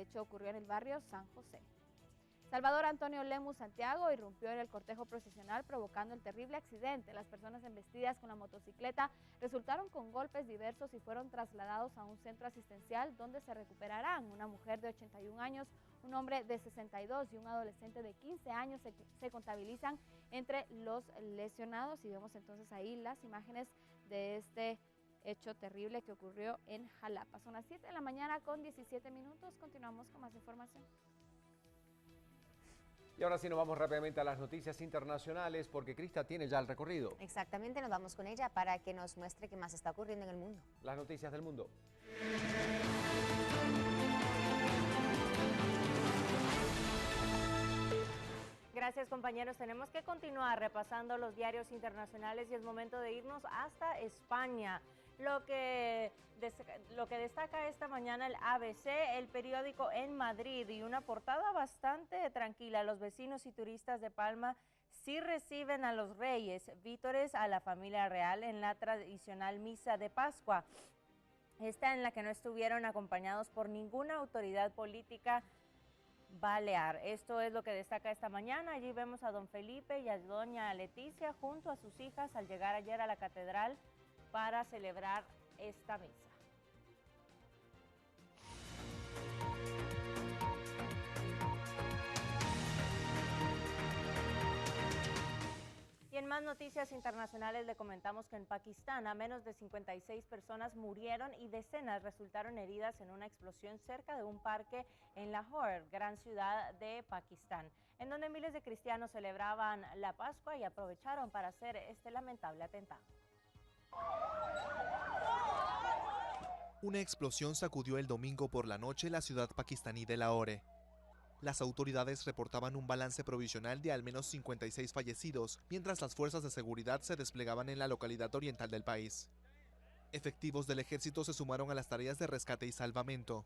hecho ocurrió en el barrio San José. Salvador Antonio Lemus Santiago irrumpió en el cortejo procesional provocando el terrible accidente. Las personas embestidas con la motocicleta resultaron con golpes diversos y fueron trasladados a un centro asistencial donde se recuperarán. Una mujer de 81 años, un hombre de 62 y un adolescente de 15 años se contabilizan entre los lesionados. Y vemos entonces ahí las imágenes de este hecho terrible que ocurrió en Jalapa. Son las 7 de la mañana con 17 minutos. Continuamos con más información. Y ahora sí nos vamos rápidamente a las noticias internacionales porque Krista tiene ya el recorrido. Exactamente, nos vamos con ella para que nos muestre qué más está ocurriendo en el mundo. Las noticias del mundo. Gracias, compañeros. Tenemos que continuar repasando los diarios internacionales y es momento de irnos hasta España. Lo que destaca esta mañana el ABC, el periódico en Madrid, y una portada bastante tranquila. Los vecinos y turistas de Palma sí reciben a los reyes, vítores a la familia real en la tradicional misa de Pascua. Esta en la que no estuvieron acompañados por ninguna autoridad política balear. Esto es lo que destaca esta mañana. Allí vemos a don Felipe y a doña Leticia junto a sus hijas al llegar ayer a la catedral para celebrar esta misa. Y en más noticias internacionales le comentamos que en Pakistán a menos de 56 personas murieron y decenas resultaron heridas en una explosión cerca de un parque en Lahore, gran ciudad de Pakistán, en donde miles de cristianos celebraban la Pascua y aprovecharon para hacer este lamentable atentado. Una explosión sacudió el domingo por la noche la ciudad pakistaní de Lahore. Las autoridades reportaban un balance provisional de al menos 56 fallecidos, mientras las fuerzas de seguridad se desplegaban en la localidad oriental del país. Efectivos del ejército se sumaron a las tareas de rescate y salvamento.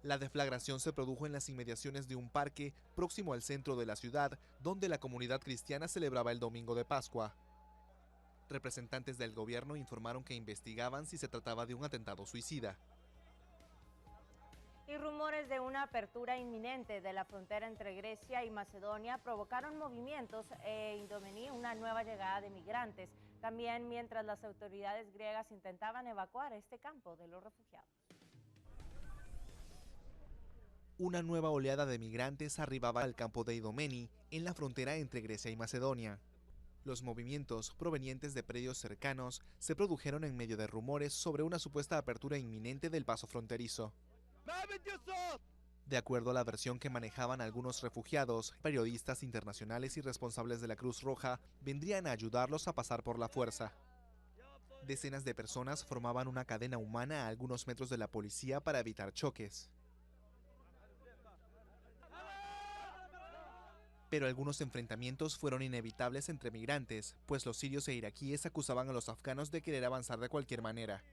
La deflagración se produjo en las inmediaciones de un parque próximo al centro de la ciudad, donde la comunidad cristiana celebraba el domingo de Pascua. Representantes del gobierno informaron que investigaban si se trataba de un atentado suicida. Y rumores de una apertura inminente de la frontera entre Grecia y Macedonia provocaron movimientos e Idomení una nueva llegada de migrantes, también mientras las autoridades griegas intentaban evacuar este campo de los refugiados. Una nueva oleada de migrantes arribaba al campo de Idomení, en la frontera entre Grecia y Macedonia. Los movimientos, provenientes de predios cercanos, se produjeron en medio de rumores sobre una supuesta apertura inminente del paso fronterizo. De acuerdo a la versión que manejaban algunos refugiados, periodistas internacionales y responsables de la Cruz Roja vendrían a ayudarlos a pasar por la fuerza. Decenas de personas formaban una cadena humana a algunos metros de la policía para evitar choques. Pero algunos enfrentamientos fueron inevitables entre migrantes, pues los sirios e iraquíes acusaban a los afganos de querer avanzar de cualquier manera.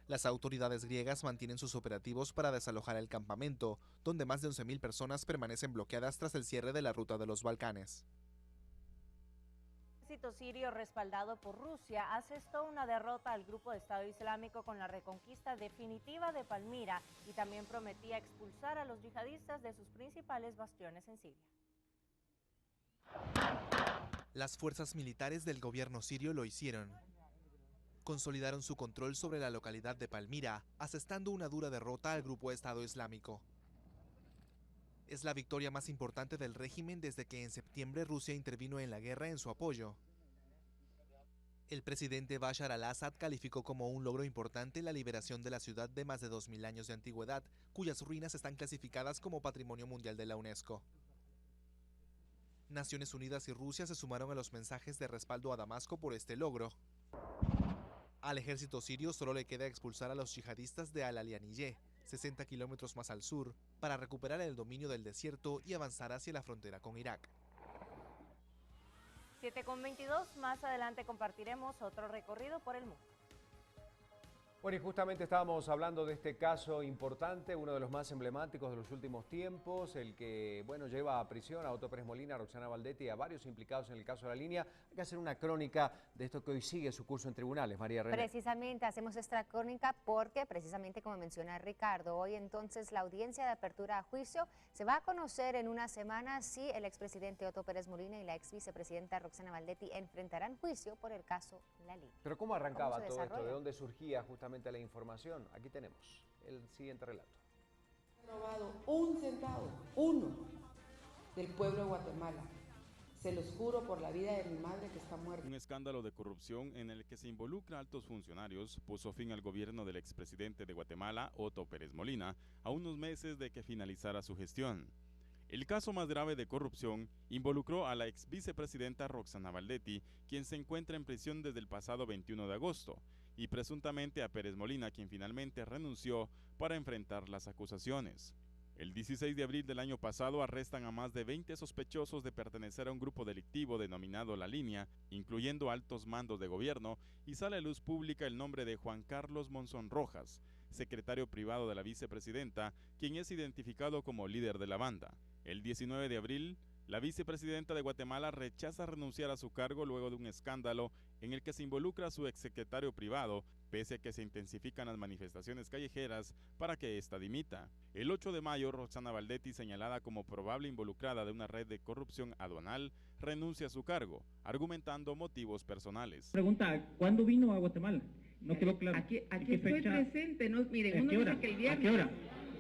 Las autoridades griegas mantienen sus operativos para desalojar el campamento, donde más de 11.000 personas permanecen bloqueadas tras el cierre de la ruta de los Balcanes. El ejército sirio, respaldado por Rusia, asestó una derrota al grupo de Estado Islámico con la reconquista definitiva de Palmira y también prometía expulsar a los yihadistas de sus principales bastiones en Siria. Las fuerzas militares del gobierno sirio lo hicieron. Consolidaron su control sobre la localidad de Palmira, asestando una dura derrota al grupo Estado Islámico. Es la victoria más importante del régimen desde que en septiembre Rusia intervino en la guerra en su apoyo. El presidente Bashar al-Assad calificó como un logro importante la liberación de la ciudad de más de 2.000 años de antigüedad, cuyas ruinas están clasificadas como Patrimonio Mundial de la UNESCO. Naciones Unidas y Rusia se sumaron a los mensajes de respaldo a Damasco por este logro. Al ejército sirio solo le queda expulsar a los yihadistas de Al-Alianiyeh, 60 kilómetros más al sur, para recuperar el dominio del desierto y avanzar hacia la frontera con Irak. 7:22, más adelante compartiremos otro recorrido por el mundo. Bueno, y justamente estábamos hablando de este caso importante, uno de los más emblemáticos de los últimos tiempos, el que, bueno, lleva a prisión a Otto Pérez Molina, a Roxana Valdetti y a varios implicados en el caso de la línea. Hay que hacer una crónica de esto que hoy sigue su curso en tribunales, María René. Precisamente hacemos esta crónica porque, precisamente como menciona Ricardo, hoy entonces la audiencia de apertura a juicio se va a conocer en una semana si el expresidente Otto Pérez Molina y la ex vicepresidenta Roxana Valdetti enfrentarán juicio por el caso La Línea. Pero ¿cómo arrancaba ¿Cómo se todo esto? desarrolla? ¿De dónde surgía justamente la información? Aquí tenemos el siguiente relato. No he robado un centavo, uno, del pueblo de Guatemala. Se los juro por la vida de mi madre que está muerta. Un escándalo de corrupción en el que se involucra a altos funcionarios puso fin al gobierno del expresidente de Guatemala, Otto Pérez Molina, a unos meses de que finalizara su gestión. El caso más grave de corrupción involucró a la ex vicepresidenta Roxana Valdetti, quien se encuentra en prisión desde el pasado 21 de agosto, y presuntamente a Pérez Molina, quien finalmente renunció para enfrentar las acusaciones. El 16 de abril del año pasado arrestan a más de 20 sospechosos de pertenecer a un grupo delictivo denominado La Línea, incluyendo altos mandos de gobierno, y sale a luz pública el nombre de Juan Carlos Monzón Rojas, secretario privado de la vicepresidenta, quien es identificado como líder de la banda. El 19 de abril, la vicepresidenta de Guatemala rechaza renunciar a su cargo luego de un escándalo en el que se involucra a su exsecretario privado, pese a que se intensifican las manifestaciones callejeras para que ésta dimita. El 8 de mayo, Roxana Valdetti, señalada como probable involucrada de una red de corrupción aduanal, renuncia a su cargo, argumentando motivos personales. Pregunta, ¿cuándo vino a Guatemala? No quedó claro. Aquí estoy presente, ¿no? Miren, unos dicen que el viernes. ¿A qué hora?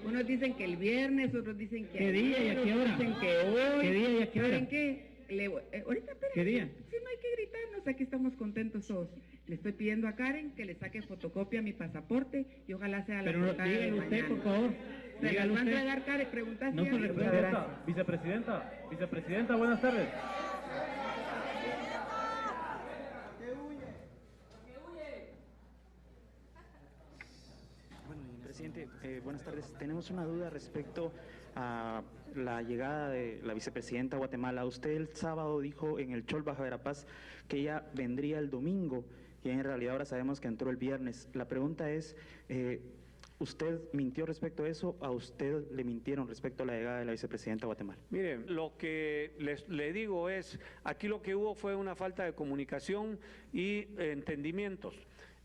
Unos dicen que el viernes, otros dicen que ¿Qué día y a qué hora? Dicen que hoy. ¿Qué día y a qué hora? ¿Saben qué? Ahorita, esperen. ¿Qué día? Sí, no hay que gritarnos, aquí estamos contentos todos. Le estoy pidiendo a Karen que le saque fotocopia a mi pasaporte y ojalá sea la Pero portada de dígale usted, mañana. por favor. Se las Dígale va a usted. entregar, Karen, preguntas. No se le Vicepresidenta, buenas tardes. Presidente, buenas tardes. Tenemos una duda respecto a la llegada de la vicepresidenta a Guatemala. Usted el sábado dijo en el Chol Baja Verapaz que ella vendría el domingo y en realidad ahora sabemos que entró el viernes. La pregunta es, ¿usted mintió respecto a eso? ¿A usted le mintieron respecto a la llegada de la vicepresidenta a Guatemala? Miren, lo que le digo es, aquí lo que hubo fue una falta de comunicación y entendimientos.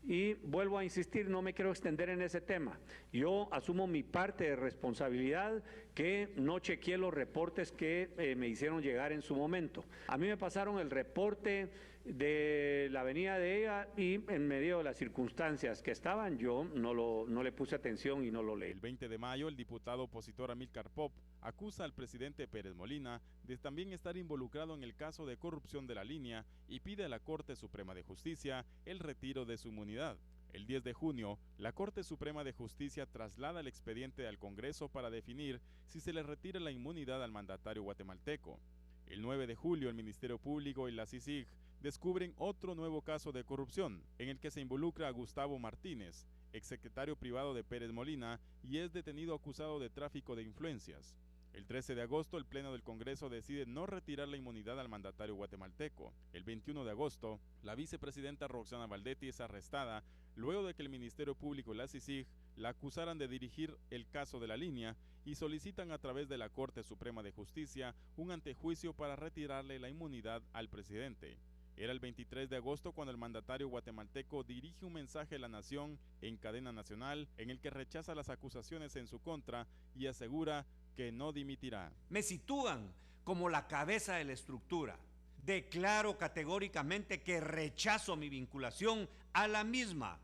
Y vuelvo a insistir, no me quiero extender en ese tema. Yo asumo mi parte de responsabilidad que no chequeé los reportes que me hicieron llegar en su momento. A mí me pasaron el reporte de la venida de ella y en medio de las circunstancias que estaban, yo no le puse atención y no lo leí. El 20 de mayo, el diputado opositor Amílcar Pop acusa al presidente Pérez Molina de también estar involucrado en el caso de corrupción de La Línea y pide a la Corte Suprema de Justicia el retiro de su inmunidad. El 10 de junio, la Corte Suprema de Justicia traslada el expediente al Congreso para definir si se le retira la inmunidad al mandatario guatemalteco. El 9 de julio, el Ministerio Público y la CICIG descubren otro nuevo caso de corrupción, en el que se involucra a Gustavo Martínez, exsecretario privado de Pérez Molina, y es detenido acusado de tráfico de influencias. El 13 de agosto, el Pleno del Congreso decide no retirar la inmunidad al mandatario guatemalteco. El 21 de agosto, la vicepresidenta Roxana Valdetti es arrestada luego de que el Ministerio Público y la CICIG la acusaran de dirigir el caso de La Línea y solicitan a través de la Corte Suprema de Justicia un antejuicio para retirarle la inmunidad al presidente. Era el 23 de agosto cuando el mandatario guatemalteco dirige un mensaje a la nación en cadena nacional en el que rechaza las acusaciones en su contra y asegura que no dimitirá. Me sitúan como la cabeza de la estructura. Declaro categóricamente que rechazo mi vinculación a la misma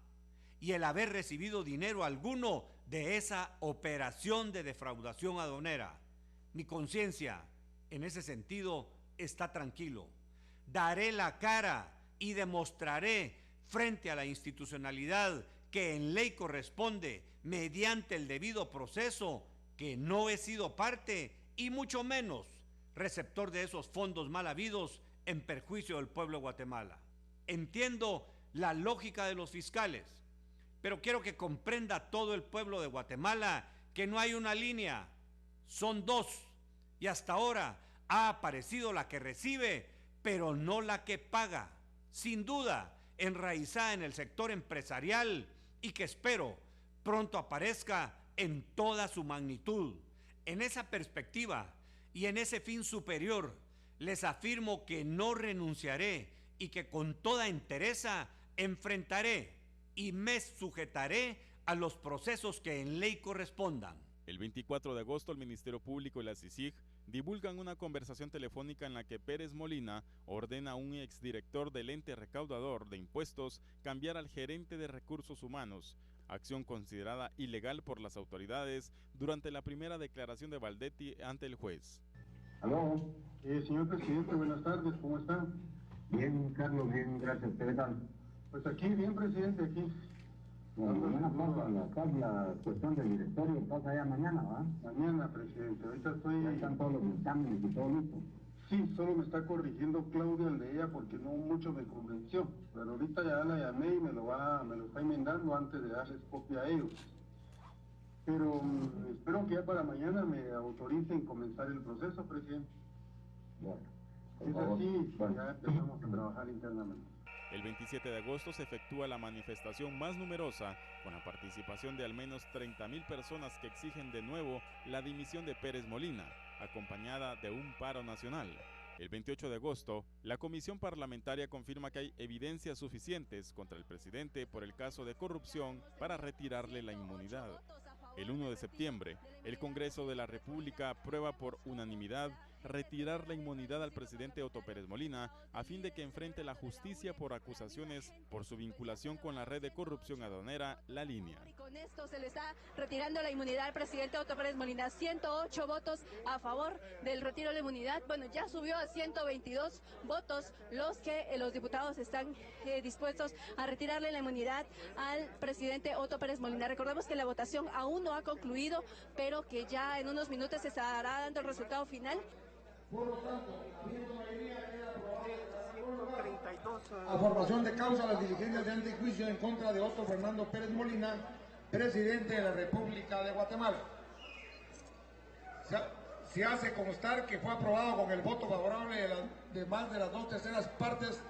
y el haber recibido dinero alguno de esa operación de defraudación aduanera. Mi conciencia, en ese sentido, está tranquilo. Daré la cara y demostraré frente a la institucionalidad que en ley corresponde, mediante el debido proceso, que no he sido parte y mucho menos receptor de esos fondos mal habidos en perjuicio del pueblo de Guatemala. Entiendo la lógica de los fiscales, pero quiero que comprenda todo el pueblo de Guatemala que no hay una línea, son dos, y hasta ahora ha aparecido la que recibe, pero no la que paga. Sin duda, enraizada en el sector empresarial y que espero pronto aparezca en toda su magnitud. En esa perspectiva y en ese fin superior, les afirmo que no renunciaré y que con toda entereza enfrentaré y me sujetaré a los procesos que en ley correspondan. El 24 de agosto, el Ministerio Público y la CICIG divulgan una conversación telefónica en la que Pérez Molina ordena a un exdirector del ente recaudador de impuestos cambiar al gerente de recursos humanos, acción considerada ilegal por las autoridades durante la primera declaración de Baldetti ante el juez. Aló, señor presidente, buenas tardes, ¿cómo está? Bien, Carlos, bien, gracias, ¿qué tal? Pues aquí, bien, presidente, aquí. Mañana pasa la cuestión del directorio, pasa ya mañana, ¿va? Mañana, presidente, ahorita estoy... Ya están todos los dictámenes y todo listo. Sí, solo me está corrigiendo Claudia el de ella porque no mucho me convenció, pero ahorita ya la llamé y me lo está enmendando antes de darles copia a ellos. Pero espero que ya para mañana me autoricen comenzar el proceso, presidente. Bueno, si es así, bueno, ya empezamos a trabajar internamente. El 27 de agosto se efectúa la manifestación más numerosa, con la participación de al menos 30.000 personas que exigen de nuevo la dimisión de Pérez Molina, acompañada de un paro nacional. El 28 de agosto, la Comisión Parlamentaria confirma que hay evidencias suficientes contra el presidente por el caso de corrupción para retirarle la inmunidad. El 1 de septiembre, el Congreso de la República aprueba por unanimidad retirar la inmunidad al presidente Otto Pérez Molina a fin de que enfrente la justicia por acusaciones por su vinculación con la red de corrupción aduanera La Línea. Y con esto se le está retirando la inmunidad al presidente Otto Pérez Molina. 108 votos a favor del retiro de la inmunidad. Bueno, ya subió a 122 votos los que los diputados están dispuestos a retirarle la inmunidad al presidente Otto Pérez Molina. Recordemos que la votación aún no ha concluido, pero que ya en unos minutos se estará dando el resultado final. Por lo tanto, teniendo mayoría, queda aprobado a formación de causa las diligencias de antejuicio en contra de Otto Fernando Pérez Molina, presidente de la República de Guatemala. Se hace constar que fue aprobado con el voto favorable de más de las 2/3 partes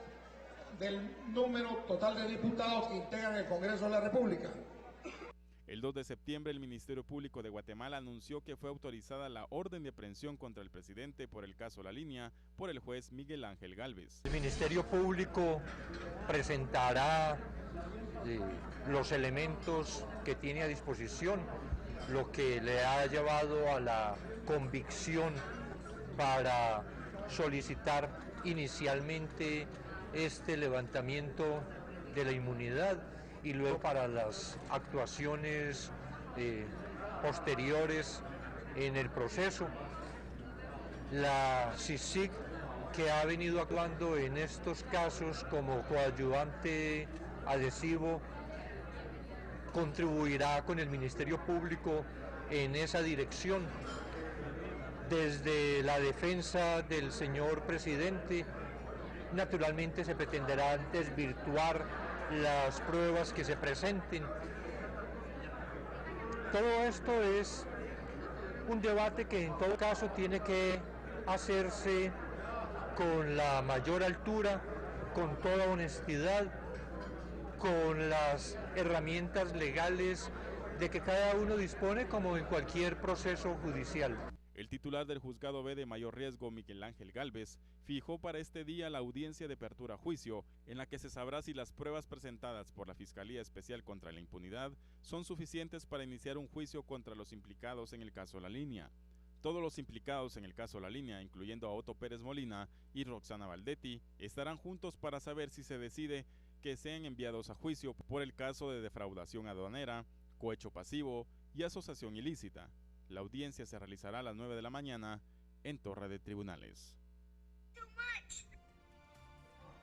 del número total de diputados que integran el Congreso de la República. El 2 de septiembre, el Ministerio Público de Guatemala anunció que fue autorizada la orden de aprehensión contra el presidente por el caso La Línea por el juez Miguel Ángel Gálvez. El Ministerio Público presentará los elementos que tiene a disposición, lo que le ha llevado a la convicción para solicitar inicialmente este levantamiento de la inmunidad y luego para las actuaciones posteriores en el proceso. La CICIG, que ha venido actuando en estos casos como coadyuvante adhesivo, contribuirá con el Ministerio Público en esa dirección. Desde la defensa del señor presidente, naturalmente se pretenderá desvirtuar las pruebas que se presenten. Todo esto es un debate que en todo caso tiene que hacerse con la mayor altura, con toda honestidad, con las herramientas legales de que cada uno dispone como en cualquier proceso judicial. El titular del Juzgado B de Mayor Riesgo, Miguel Ángel Gálvez, fijó para este día la audiencia de apertura a juicio, en la que se sabrá si las pruebas presentadas por la Fiscalía Especial contra la Impunidad son suficientes para iniciar un juicio contra los implicados en el caso La Línea. Todos los implicados en el caso La Línea, incluyendo a Otto Pérez Molina y Roxana Baldetti, estarán juntos para saber si se decide que sean enviados a juicio por el caso de defraudación aduanera, cohecho pasivo y asociación ilícita. La audiencia se realizará a las 9 de la mañana en Torre de Tribunales.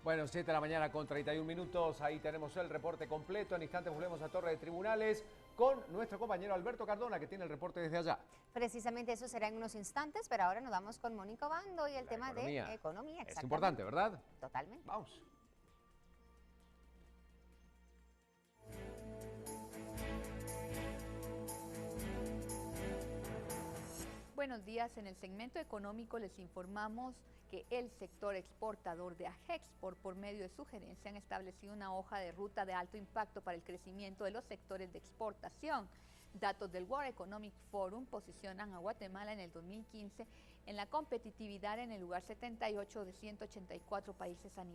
Bueno, 7 de la mañana con 31 minutos. Ahí tenemos el reporte completo. En instantes volvemos a Torre de Tribunales con nuestro compañero Alberto Cardona, que tiene el reporte desde allá. Precisamente eso será en unos instantes, pero ahora nos vamos con Mónica Obando y el tema de economía. Es importante, ¿verdad? Totalmente. Vamos. Buenos días, en el segmento económico les informamos que el sector exportador de Agexport, por medio de su gerencia, han establecido una hoja de ruta de alto impacto para el crecimiento de los sectores de exportación. Datos del World Economic Forum posicionan a Guatemala en el 2015 en la competitividad en el lugar 78 de 184 países a nivel